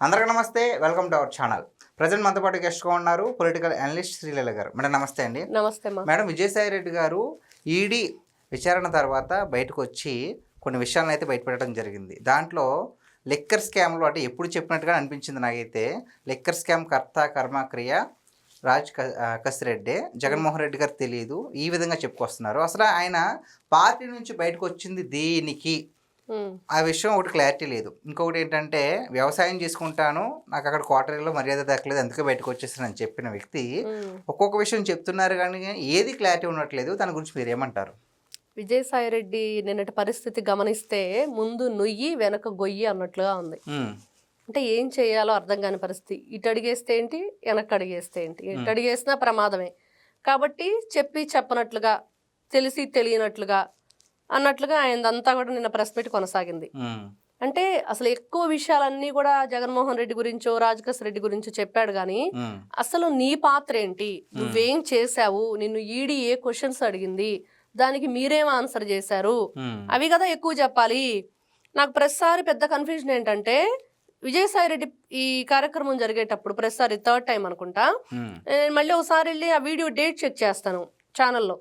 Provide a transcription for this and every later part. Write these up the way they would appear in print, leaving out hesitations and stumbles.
అందరికీ నమస్తే, welcome to our channel. Present మనతో పాటు గెస్ట్గా ఉన్నారు పొలిటికల్ అనలిస్ట్ శ్రీలీల గారు. మేడం నమస్తే అండి. నమస్తే మా మేడం, విజయసాయి రెడ్డి గారు ఈడీ విచారణ తర్వాత బయటకు వచ్చి కొన్ని విషయాలను అయితే బయటపెట్టడం జరిగింది. దాంట్లో లిక్కర్ స్కామ్లో అంటే ఎప్పుడు చెప్పినట్టుగా అనిపించింది నాకైతే. లిక్కర్ స్కామ్ కర్త కర్మక్రియ కసిరెడ్డి, జగన్మోహన్ రెడ్డి గారు తెలియదు, ఈ విధంగా చెప్పుకొస్తున్నారు. అసలు ఆయన పార్టీ నుంచి బయటకు వచ్చింది దేనికి, ఆ విషయం ఒకటి క్లారిటీ లేదు. ఇంకొకటి ఏంటంటే వ్యవసాయం చేసుకుంటాను, నాకు అక్కడ క్వార్టర్లో మర్యాద దక్కలేదు, అందుకే బయటకు వచ్చేసాను అని చెప్పిన వ్యక్తి ఒక్కొక్క విషయం చెప్తున్నారు కానీ ఏది క్లారిటీ ఉండట్లేదు. దాని గురించి మీరు ఏమంటారు? విజయసాయి రెడ్డి నిన్నటి పరిస్థితి గమనిస్తే ముందు నుయ్యి వెనక గొయ్యి అన్నట్లుగా ఉంది. అంటే ఏం చేయాలో అర్థం కాని పరిస్థితి. ఇటు అడిగేస్తే ఏంటి, వెనక్కి అడిగేస్తే ఏంటి, ఇటు అడిగేసినా ప్రమాదమే. కాబట్టి చెప్పి చెప్పనట్లుగా, తెలిసి తెలియనట్లుగా అన్నట్లుగా ఆయనదంతా కూడా నిన్న ప్రెస్ మీట్ కొనసాగింది. అంటే అసలు ఎక్కువ విషయాలన్నీ కూడా జగన్మోహన్ రెడ్డి గురించో రాజకేశ్ రెడ్డి గురించో చెప్పాడు కానీ అసలు నీ పాత్ర ఏంటి, నువ్వేం చేశావు, నిన్ను ఈడీ ఏ క్వశ్చన్స్ అడిగింది, దానికి మీరేం ఆన్సర్ చేశారు, అవి కదా ఎక్కువ చెప్పాలి. నాకు ప్రతిసారి పెద్ద కన్ఫ్యూజన్ ఏంటంటే విజయసాయి రెడ్డి ఈ కార్యక్రమం జరిగేటప్పుడు ప్రతిసారి థర్డ్ టైం అనుకుంటా, నేను మళ్ళీ ఒకసారి వెళ్ళి ఆ వీడియో డేట్ చెక్ చేస్తాను ఛానల్లో.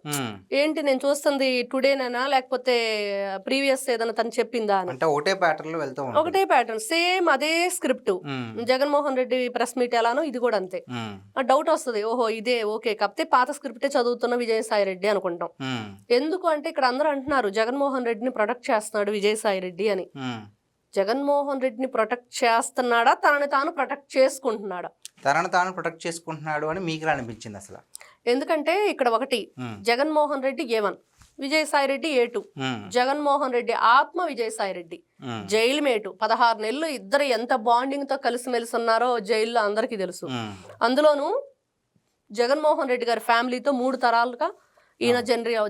ఏంటి నేను చూస్తుంది టుడేనా లేకపోతే ప్రీవియస్ ఏదైనా తను చెప్పిందా అని. ఒకటే ప్యాటర్న్ సేమ్ అదే script. Jaganmohan Reddy press meet ఎలానో ఇది కూడా అంతే. డౌట్ వస్తుంది, ఓహో ఇదే ఓకే, కాకపోతే పాత స్క్రిప్టే చదువుతున్న విజయసాయి రెడ్డి అనుకుంటాం. ఎందుకు అంటే ఇక్కడ అందరూ అంటున్నారు జగన్మోహన్ రెడ్డిని ప్రొటెక్ట్ చేస్తున్నాడు విజయసాయి రెడ్డి అని. జగన్మోహన్ రెడ్డిని ప్రొటెక్ట్ చేస్తున్నాడా, తనని తాను ప్రొటెక్ట్ చేసుకుంటున్నాడా? తనను తాను ప్రొటెక్ట్ చేసుకుంటున్నాడు అని మీకు అనిపించింది అసలు. ఎందుకంటే ఇక్కడ ఒకటి, జగన్మోహన్ రెడ్డి A1, విజయసాయి రెడ్డి A2. జగన్మోహన్ రెడ్డి ఆత్మ విజయసాయి రెడ్డి జైలు మేటు 16 నెలలు ఇద్దరు ఎంత బాండింగ్ తో కలిసిమెలిసి ఉన్నారో జైల్లో అందరికీ తెలుసు. అందులోనూ జగన్మోహన్ రెడ్డి గారి ఫ్యామిలీతో 3 తరాలుగా ఈయన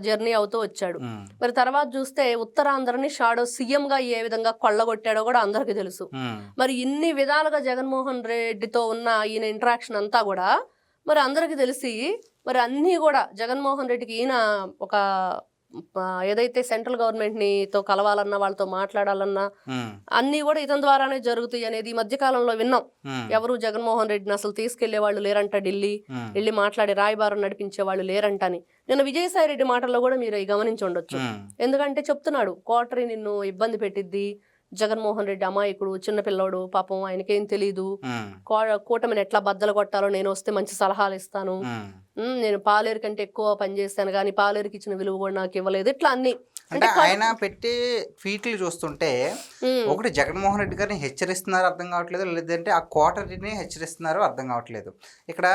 జర్నీ అవుతూ వచ్చాడు. మరి తర్వాత చూస్తే ఉత్తరాంధ్రని షాడో సీఎం గా ఏ విధంగా కొల్లగొట్టాడో కూడా అందరికి తెలుసు. మరి ఇన్ని విధాలుగా జగన్మోహన్ రెడ్డితో ఉన్న ఈయన ఇంటరాక్షన్ అంతా కూడా మరి అందరికి తెలిసి, మరి అన్నీ కూడా జగన్మోహన్ రెడ్డికి ఈయన ఒక ఏదైతే సెంట్రల్ గవర్నమెంట్ తో కలవాలన్నా, వాళ్ళతో మాట్లాడాలన్నా అన్ని కూడా ఇతని ద్వారానే జరుగుతాయి అనేది ఈ మధ్య కాలంలో విన్నాం. ఎవరు జగన్మోహన్ రెడ్డిని అసలు తీసుకెళ్లే వాళ్ళు లేరంట, ఢిల్లీ వెళ్ళి మాట్లాడి రాయబారం నడిపించే వాళ్ళు లేరంట అని. నిన్న విజయసాయి రెడ్డి మాటల్లో కూడా మీరు గమనించి ఉండొచ్చు. ఎందుకంటే చెప్తున్నాడు, కోటరీ నిన్ను ఇబ్బంది పెట్టిద్ది, జగన్మోహన్ రెడ్డి అమాయకుడు, చిన్నపిల్లడు, పాపం ఆయనకేం తెలీదు, కూటమిని ఎట్లా బద్దలు కొట్టాలో నేను వస్తే మంచి సలహాలు ఇస్తాను, నేను పాలేరు కంటే ఎక్కువ పనిచేస్తాను కానీ పాలేరుకి ఇచ్చిన విలువ కూడా నాకు ఇవ్వలేదు, ఇట్లా అన్ని. అంటే ఆయన పెట్టే ట్వీట్లు చూస్తుంటే ఒకటి జగన్మోహన్ రెడ్డి గారిని హెచ్చరిస్తున్నారు అర్థం కావట్లేదు, లేదంటే ఆ కోటరీని హెచ్చరిస్తున్నారు అర్థం కావట్లేదు. ఇక్కడ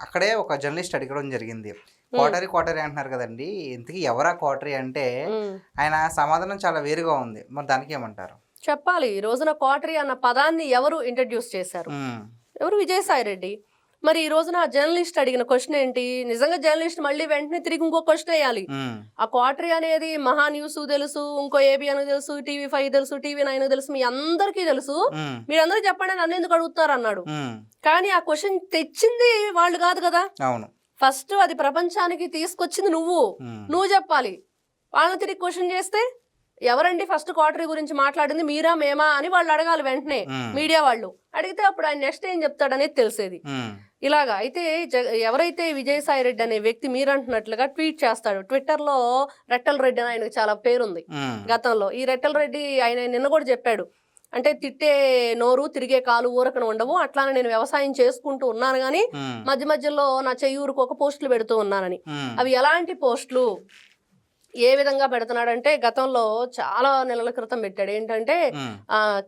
అక్కడే ఒక జర్నలిస్ట్ అడగడం జరిగింది, కోటరీ అంటున్నారు కదండి, ఇంతకీ ఎవరా కోటరీ అంటే ఆయన సమాధానం చాలా వేరుగా ఉంది. మరి దానికి ఏమంటారు చెప్పాలి? ఈ రోజున కోటరీ అన్న పదాన్ని ఎవరు ఇంట్రడ్యూస్ చేశారు? ఎవరు? విజయసాయి రెడ్డి. మరి ఈ రోజున ఆ జర్నలిస్ట్ అడిగిన క్వశ్చన్ ఏంటి? నిజంగా జర్నలిస్ట్ మళ్ళీ వెంటనే తిరిగి ఇంకో క్వశ్చన్ వేయాలి. ఆ కోటరీ అనేది మహా న్యూస్ తెలుసు, ఇంకో ABN తెలుసు, TV5 తెలుసు, TV9 తెలుసు, మీ అందరికీ తెలుసు, మీరందరూ చెప్పండి నన్ను ఎందుకు అడుగుతున్నారు అన్నాడు. కానీ ఆ క్వశ్చన్ తెచ్చింది వాళ్ళు కాదు కదా. అవును, ఫస్ట్ అది ప్రపంచానికి తీసుకొచ్చింది నువ్వు చెప్పాలి. వాళ్ళని తిరిగి క్వశ్చన్ చేస్తే ఎవరండి ఫస్ట్ కోటరీ గురించి మాట్లాడింది, మీరా మేమా అని వాళ్ళు అడగాలి వెంటనే, మీడియా వాళ్ళు అడిగితే అప్పుడు ఆయన నెక్స్ట్ ఏం చెప్తాడనేది తెలిసేది. ఇలాగా అయితే ఎవరైతే విజయసాయి రెడ్డి అనే వ్యక్తి మీరంటున్నట్లుగా ట్వీట్ చేస్తాడు, ట్విట్టర్ లో రెట్టెల రెడ్డి అని ఆయనకు చాలా పేరుంది గతంలో. ఈ రెట్టెల రెడ్డి ఆయన నిన్న కూడా చెప్పాడు, అంటే తిట్టే నోరు తిరిగే కాలు ఊరకన ఉండవు, అట్లానే నేను వ్యవసాయం చేసుకుంటూ ఉన్నాను కానీ మధ్య మధ్యలో నా చెయ్యూరుకు ఒక పోస్టులు పెడుతూ ఉన్నానని. అవి ఎలాంటి పోస్టులు, ఏ విధంగా పెడుతున్నాడంటే గతంలో చాలా నెలల క్రితం పెట్టాడు, ఏంటంటే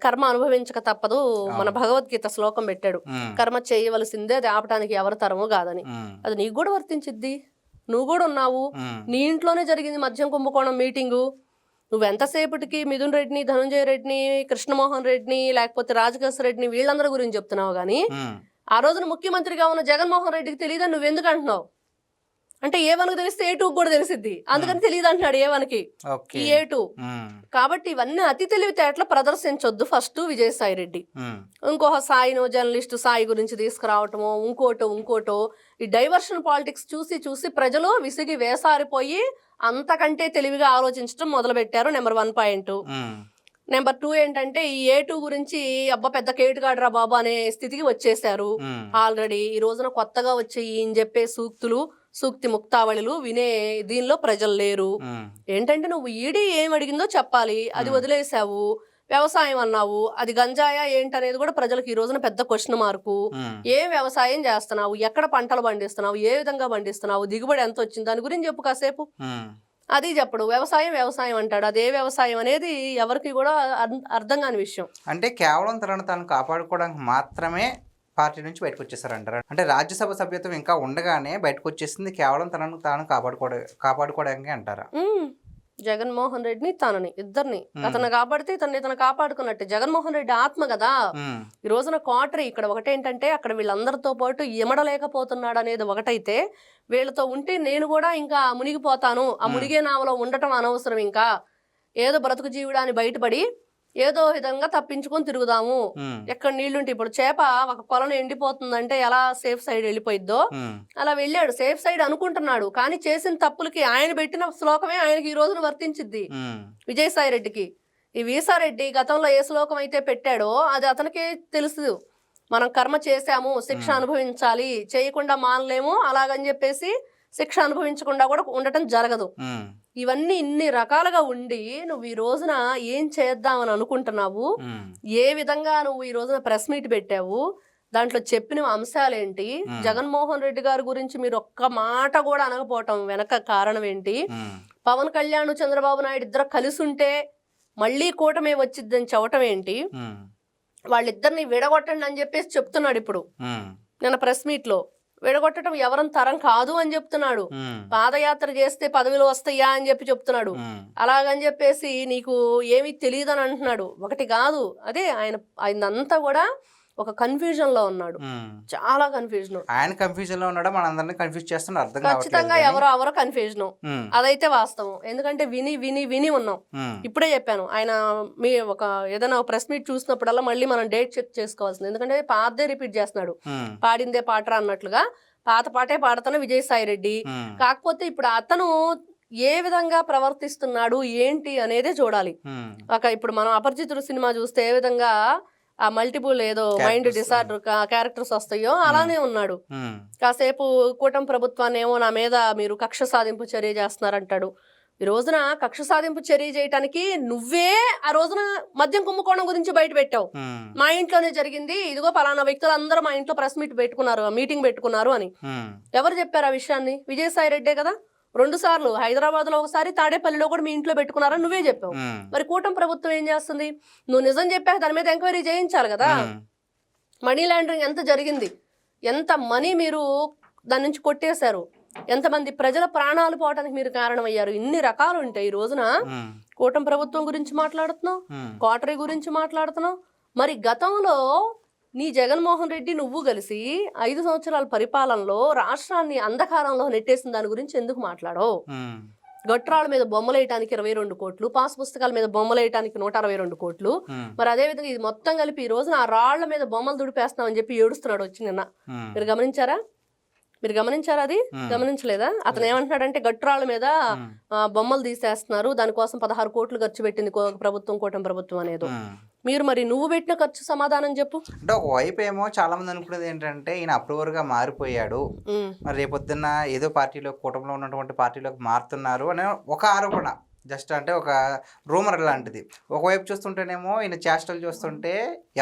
కర్మ అనుభవించక తప్పదు, మన భగవద్గీత శ్లోకం పెట్టాడు, కర్మ చేయవలసిందే, అది ఆపటానికి ఎవరి తరము కాదని. అది నీకు కూడా వర్తించిద్ది, నువ్వు కూడా ఉన్నావు, నీ ఇంట్లోనే జరిగింది మద్యం కుంభకోణం మీటింగు. నువ్వెంతసేపటికి మిథున్ రెడ్డిని, ధనంజయ రెడ్డిని, కృష్ణమోహన్ రెడ్డిని, లేకపోతే రాజకేశ్ రెడ్డిని, వీళ్ళందరి గురించి చెప్తున్నావు కానీ ఆ రోజున ముఖ్యమంత్రిగా ఉన్న జగన్మోహన్ రెడ్డికి తెలియదని నువ్వెందుకు అంటున్నావు? అంటే A1కి తెలిస్తే A2కి కూడా తెలిసిద్ది, అందుకని తెలియదు అంటున్నాడు A1కి ఈ A2. కాబట్టి ఇవన్నీ అతి తెలివితేటలు ప్రదర్శించొద్దు ఫస్ట్ విజయసాయి రెడ్డి. ఇంకొక సాయినో జర్నలిస్ట్ సాయి గురించి తీసుకురావటమో ఇంకోటో ఈ డైవర్షన్ పాలిటిక్స్ చూసి ప్రజలు విసిగి వేసారిపోయి అంతకంటే తెలివిగా ఆలోచించడం మొదలు పెట్టారు. Number 1 point. నెంబర్ 2 ఏంటంటే ఈ A2 గురించి అబ్బా పెద్ద కేటుగాడరా బాబు అనే స్థితికి వచ్చేసారు ఆల్రెడీ. ఈ రోజున కొత్తగా వచ్చే ఈయన చెప్పే సూక్తి ముక్తావళిలు వినే దీనిలో ప్రజలు లేరు. ఏంటంటే నువ్వు ఈడీ ఏం అడిగిందో చెప్పాలి, అది వదిలేసావు. వ్యవసాయం అన్నావు, అది గంజాయా ఏంటనేది కూడా ప్రజలకు ఈ రోజున పెద్ద క్వశ్చన్ మార్కు. ఏం వ్యవసాయం చేస్తున్నావు, ఎక్కడ పంటలు పండిస్తున్నావు, ఏ విధంగా పండిస్తున్నావు, దిగుబడి ఎంత వచ్చింది, దాని గురించి చెప్పు కాసేపు. అది చెప్పడు, వ్యవసాయం అంటాడు. అదే వ్యవసాయం అనేది ఎవరికి కూడా అర్థం కాని విషయం. అంటే కేవలం తనను తాను కాపాడుకోవడానికి మాత్రమే పార్టీ నుంచి బయటకు వచ్చేసారంటారు. అంటే రాజ్యసభ సభ్యత్వం ఇంకా ఉండగానే బయటకు వచ్చేసింది కేవలం తనను తాను కాపాడుకోవడానికి అంటారా? జగన్మోహన్ రెడ్డిని తనని ఇద్దరిని అతను కాపాడితే తను కాపాడుకున్నట్టే. జగన్మోహన్ రెడ్డి ఆత్మ కదా. ఈ రోజున క్వార్టరీ ఇక్కడ ఒకటేంటంటే అక్కడ వీళ్ళందరితో పాటు ఇమడలేకపోతున్నాడు అనేది ఒకటైతే, వీళ్ళతో ఉంటే నేను కూడా ఇంకా మునిగిపోతాను, ఆ మునిగే నావలో ఉండటం అనవసరం, ఇంకా ఏదో బ్రతుకు జీవుడాన్ని బయటపడి ఏదో విధంగా తప్పించుకొని తిరుగుదాము. ఎక్కడ నీళ్లుంటే ఇప్పుడు చేప ఒక కొలను ఎండిపోతుందంటే ఎలా సేఫ్ సైడ్ వెళ్ళిపోయిద్దో అలా వెళ్ళాడు, సేఫ్ సైడ్ అనుకుంటున్నాడు. కానీ చేసిన తప్పులకి ఆయన పెట్టిన శ్లోకమే ఆయనకి ఈ రోజున వర్తించిద్ది. విజయసాయి రెడ్డికి ఈ వీసారెడ్డి గతంలో ఏ శ్లోకం అయితే పెట్టాడో అది అతనికే తెలుసు. మనం కర్మ చేశాము, శిక్ష అనుభవించాలి, చేయకుండా మానలేము, అలాగని చెప్పేసి శిక్ష అనుభవించకుండా కూడా ఉండటం జరగదు. ఇవన్నీ ఇన్ని రకాలుగా ఉండి నువ్వు ఈ రోజున ఏం చేద్దామని అనుకుంటున్నావు, ఏ విధంగా నువ్వు ఈ రోజున ప్రెస్ మీట్ పెట్టావు, దాంట్లో చెప్పిన అంశాలేంటి, జగన్మోహన్ రెడ్డి గారి గురించి మీరు ఒక్క మాట కూడా అనకపోవటం వెనక కారణం ఏంటి, పవన్ కళ్యాణ్ చంద్రబాబు నాయుడు ఇద్దరు కలిసి ఉంటే మళ్ళీ కూటమి వచ్చిద్దని చెప్పటం ఏంటి, వాళ్ళిద్దరిని విడగొట్టండి అని చెప్పేసి చెప్తున్నాడు. ఇప్పుడు నిన్న ప్రెస్ మీట్ లో విడగొట్టడం ఎవరం తరం కాదు అని చెప్తున్నాడు. పాదయాత్ర చేస్తే పదవులు వస్తాయా అని చెప్తున్నాడు. అలాగని చెప్పేసి నీకు ఏమీ తెలియదు అని అంటున్నాడు. ఒకటి కాదు, అదే ఆయనంతా కూడా ఒక కన్ఫ్యూజన్ లో ఉన్నాడు, చాలా కన్ఫ్యూజన్. ఆయన కన్ఫ్యూజన్ లో ఉన్నాడు, మనందరినీ కన్ఫ్యూజ్ చేస్తున్నారు. అర్థం ఖచ్చితంగా ఎవరో కన్ఫ్యూజన్, అదైతే వాస్తవం. ఎందుకంటే విని ఉన్నాం. ఇప్పుడే చెప్పాను, ఆయన మీ ఏదైనా ప్రెస్ మీట్ చూసినప్పుడల్లా మళ్ళీ మనం డేట్ చెక్ చేసుకోవాల్సింది. ఎందుకంటే పాతదే రిపీట్ చేస్తున్నాడు, పాడిందే పాటరా అన్నట్లుగా పాత పాటే పాడుతున్న విజయసాయి రెడ్డి. కాకపోతే ఇప్పుడు అతను ఏ విధంగా ప్రవర్తిస్తున్నాడు ఏంటి అనేదే చూడాలి. ఇప్పుడు మనం అపరిచితుడు సినిమా చూస్తే ఏ విధంగా ఆ మల్టిపుల్ ఏదో మైండ్ డిసార్డర్ క్యారెక్టర్స్ వస్తాయో అలానే ఉన్నాడు. కాసేపు కూటమి ప్రభుత్వాన్ని ఏమో నా మీద మీరు కక్ష సాధింపు చర్య చేస్తున్నారంటాడు. ఈ రోజున కక్ష సాధింపు చర్య చేయడానికి నువ్వే ఆ రోజున మద్యం కుంభకోణం గురించి బయట పెట్టావు. మా ఇంట్లోనే జరిగింది, ఇదిగో పలానా వ్యక్తులు అందరూ మా ఇంట్లో ప్రెస్ మీటింగ్ పెట్టుకున్నారు అని. ఎవరు చెప్పారు ఆ విషయాన్ని? విజయసాయి రెడ్డే కదా. 2 సార్లు హైదరాబాద్ లో ఒకసారి, తాడేపల్లిలో కూడా మీ ఇంట్లో పెట్టుకున్నారని నువ్వే చెప్పావు. మరి కూటమి ప్రభుత్వం ఏం చేస్తుంది? నువ్వు నిజం చెప్పాక దాని మీద ఎంక్వైరీ చేయించాలి కదా. మనీ లాండరింగ్ ఎంత జరిగింది, ఎంత మనీ మీరు దాని నుంచి కొట్టేశారు, ఎంతమంది ప్రజల ప్రాణాలు పోవడానికి మీరు కారణమయ్యారు. ఇన్ని రకాలు ఉంటాయి. ఈ రోజున కూటమి ప్రభుత్వం గురించి మాట్లాడుతున్నావు, క్వార్టరీ గురించి మాట్లాడుతున్నావు. మరి గతంలో నీ జగన్మోహన్ రెడ్డి నువ్వు కలిసి 5 సంవత్సరాల పరిపాలనలో రాష్ట్రాన్ని అంధకారంలో నెట్టేసిన దాని గురించి ఎందుకు మాట్లాడవు? గట్రాల మీద బొమ్మలు వేయడానికి 22 కోట్లు, పాస్ పుస్తకాల మీద బొమ్మలు వేయడానికి 162 కోట్లు. మరి అదే విధంగా ఇది మొత్తం కలిపి ఈ రోజున ఆ రాళ్ల మీద బొమ్మలు దుడిపేస్తామని చెప్పి ఏడుస్తున్నాడు వచ్చి నిన్న. మీరు గమనించారా? అది గమనించలేదా? అతను ఏమంటున్నాడంటే గట్రాల మీద బొమ్మలు తీసేస్తున్నారు, దానికోసం 16 కోట్లు ఖర్చు పెట్టింది ప్రభుత్వం, కూటమి ప్రభుత్వం అనేది. మరి నువ్వు పెట్టిన ఖర్చు సమాధానం చెప్పు. అంటే ఒకవైపు ఏమో చాలా మంది అనుకునేది ఏంటంటే ఈయన అప్రూవర్ గా మారిపోయాడు, మరి రేపొద్దున్న ఏదో పార్టీలో కూటమిలో ఉన్నటువంటి పార్టీలోకి మారుతున్నారు అనే ఒక ఆరోపణ, జస్ట్ అంటే ఒక రూమర్ లాంటిది. ఒకవైపు చూస్తుంటేనేమో ఈయన చేష్టలు చూస్తుంటే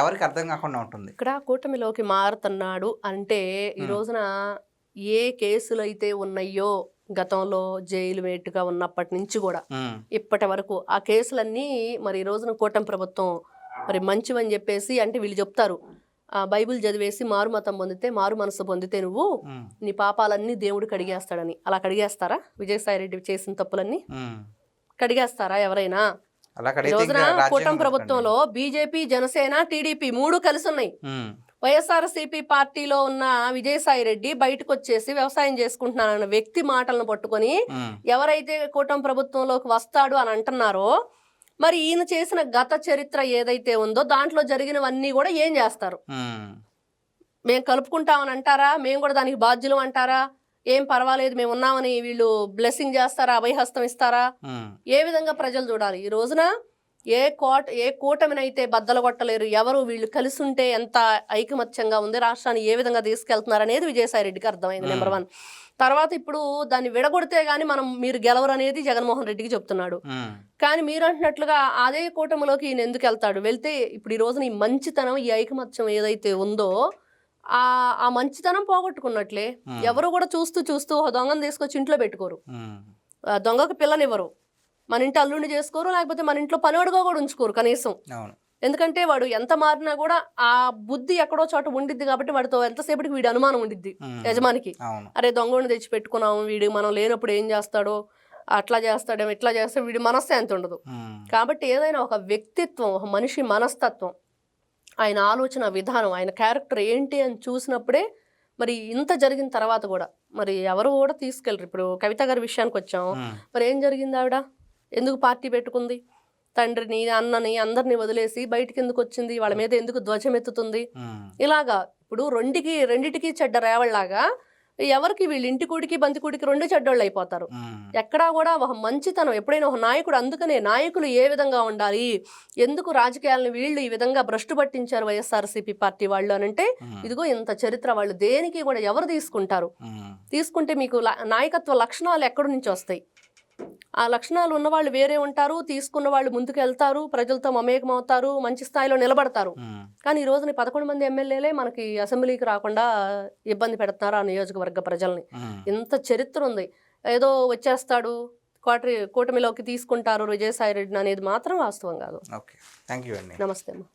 ఎవరికి అర్థం కాకుండా ఉంటుంది. ఇక్కడ కూటమిలోకి మారుతున్నాడు అంటే ఈ రోజున ఏ కేసులు అయితే ఉన్నాయో గతంలో జైలు వేటుగా ఉన్నప్పటి నుంచి కూడా ఇప్పటి వరకు ఆ కేసులన్నీ మరి ఈ రోజున కూటమి ప్రభుత్వం మరి మంచివని చెప్పేసి, అంటే వీళ్ళు చెప్తారు బైబిల్ చదివేసి మారు మతం పొందితే, మారు మనసు పొందితే నువ్వు నీ పాపాలన్నీ దేవుడు కడిగేస్తాడని. అలా కడిగేస్తారా? విజయసాయి రెడ్డి చేసిన తప్పులన్నీ కడిగేస్తారా ఎవరైనా? ఈ రోజున కూటమి ప్రభుత్వంలో బీజేపీ, జనసేన, టీడీపీ 3 కలిసి ఉన్నాయి. వైఎస్ఆర్సీపీ పార్టీలో ఉన్న విజయసాయి రెడ్డి బయటకు వచ్చేసి వ్యవసాయం చేసుకుంటున్నానన్న వ్యక్తి మాటలను పట్టుకొని ఎవరైతే కూటమి ప్రభుత్వంలోకి వస్తాడు అని అంటున్నారో, మరి ఈయన చేసిన గత చరిత్ర ఏదైతే ఉందో దాంట్లో జరిగినవన్నీ కూడా ఏం చేస్తారు? మేము కలుపుకుంటామని అంటారా? మేము కూడా దానికి బాధ్యులం అంటారా? ఏం పర్వాలేదు మేము ఉన్నామని వీళ్ళు బ్లెస్సింగ్ చేస్తారా? అభయహస్తం ఇస్తారా? ఏ విధంగా ప్రజలు చూడాలి? ఈ రోజున ఏ కూటమినైతే బద్దలు కొట్టలేరు, ఎవరు వీళ్ళు కలిసి ఉంటే ఎంత ఐకమత్యంగా ఉంది, రాష్ట్రాన్ని ఏ విధంగా తీసుకెళ్తున్నారు అనేది విజయసాయి రెడ్డికి అర్థమైంది. నెంబర్ 1. తర్వాత ఇప్పుడు దాన్ని విడగొడితే గానీ మీరు గెలవరు అనేది జగన్మోహన్ రెడ్డికి చెప్తున్నాడు. కానీ మీరు అంటున్నట్లుగా అదే కూటమిలోకి ఈయన ఎందుకు వెళ్తాడు? వెళ్తే ఇప్పుడు ఈ రోజున ఈ మంచితనం, ఈ ఐకమత్యం ఏదైతే ఉందో ఆ మంచితనం పోగొట్టుకున్నట్లే. ఎవరు కూడా చూస్తూ దొంగను తీసుకొచ్చి ఇంట్లో పెట్టుకోరు, దొంగకు పిల్లనివ్వరు, మన ఇంటి అల్లుడిని చేసుకోరు, లేకపోతే మన ఇంట్లో పనివాడుగా కూడా ఉంచుకోరు కనీసం. ఎందుకంటే వాడు ఎంత మారినా కూడా ఆ బుద్ధి ఎక్కడో చోట ఉండిద్ది కాబట్టి వాడితో ఎంతసేపటికి వీడి అనుమానం ఉండిద్ది యజమానికి. అరే దొంగని తెచ్చి పెట్టుకున్నాము, వీడు మనం లేనప్పుడు ఏం చేస్తాడో, అట్లా చేస్తాడేమో, ఇట్లా చేస్తే వీడి మనశ్శాంతి ఉండదు. కాబట్టి ఏదైనా ఒక వ్యక్తిత్వం, ఒక మనిషి మనస్తత్వం, ఆయన ఆలోచన విధానం, ఆయన క్యారెక్టర్ ఏంటి అని చూసినప్పుడే మరి ఇంత జరిగిన తర్వాత కూడా మరి ఎవరు కూడా తీసుకెళ్ళరు. ఇప్పుడు కవిత గారి విషయానికి వచ్చాము, మరి ఏం జరిగింది? ఆవిడ ఎందుకు పార్టీ పెట్టుకుంది? తండ్రిని, అన్నని, అందరినీ వదిలేసి బయటికి ఎందుకు వచ్చింది? వాళ్ళ మీద ఎందుకు ధ్వజం ఎత్తుతుంది? ఇలాగా ఇప్పుడు రెండిటికి చెడ్డ రేవళ్ళలాగా ఎవరికి వీళ్ళు ఇంటికూడికి బంతికూడికి 2 చెడ్డోళ్ళు అయిపోతారు. ఎక్కడా కూడా ఒక మంచితనం ఎప్పుడైనా ఒక నాయకుడు, అందుకనే నాయకులు ఏ విధంగా ఉండాలి, ఎందుకు రాజకీయాలను వీళ్ళు ఈ విధంగా భ్రష్టు పట్టించారు వైఎస్ఆర్సీపీ పార్టీ వాళ్ళు అనంటే ఇదిగో ఇంత చరిత్ర. వాళ్ళు దేనికి కూడా ఎవరు తీసుకుంటారు? తీసుకుంటే మీకు నాయకత్వ లక్షణాలు ఎక్కడి నుంచి వస్తాయి? ఆ లక్షణాలు ఉన్నవాళ్ళు వేరే ఉంటారు, తీసుకున్న వాళ్ళు ముందుకు వెళ్తారు, ప్రజలతో మమేకం అవుతారు, మంచి స్థాయిలో నిలబడతారు. కానీ ఈ రోజున 11 మంది ఎమ్మెల్యేలే మనకి అసెంబ్లీకి రాకుండా ఇబ్బంది పెడుతున్నారు ఆ నియోజకవర్గ ప్రజల్ని. ఇంత చరిత్ర ఉంది. ఏదో వచ్చేస్తాడు, కూటమిలోకి తీసుకుంటారు విజయసాయి రెడ్డిని అనేది మాత్రం వాస్తవం కాదు. నమస్తే అమ్మా.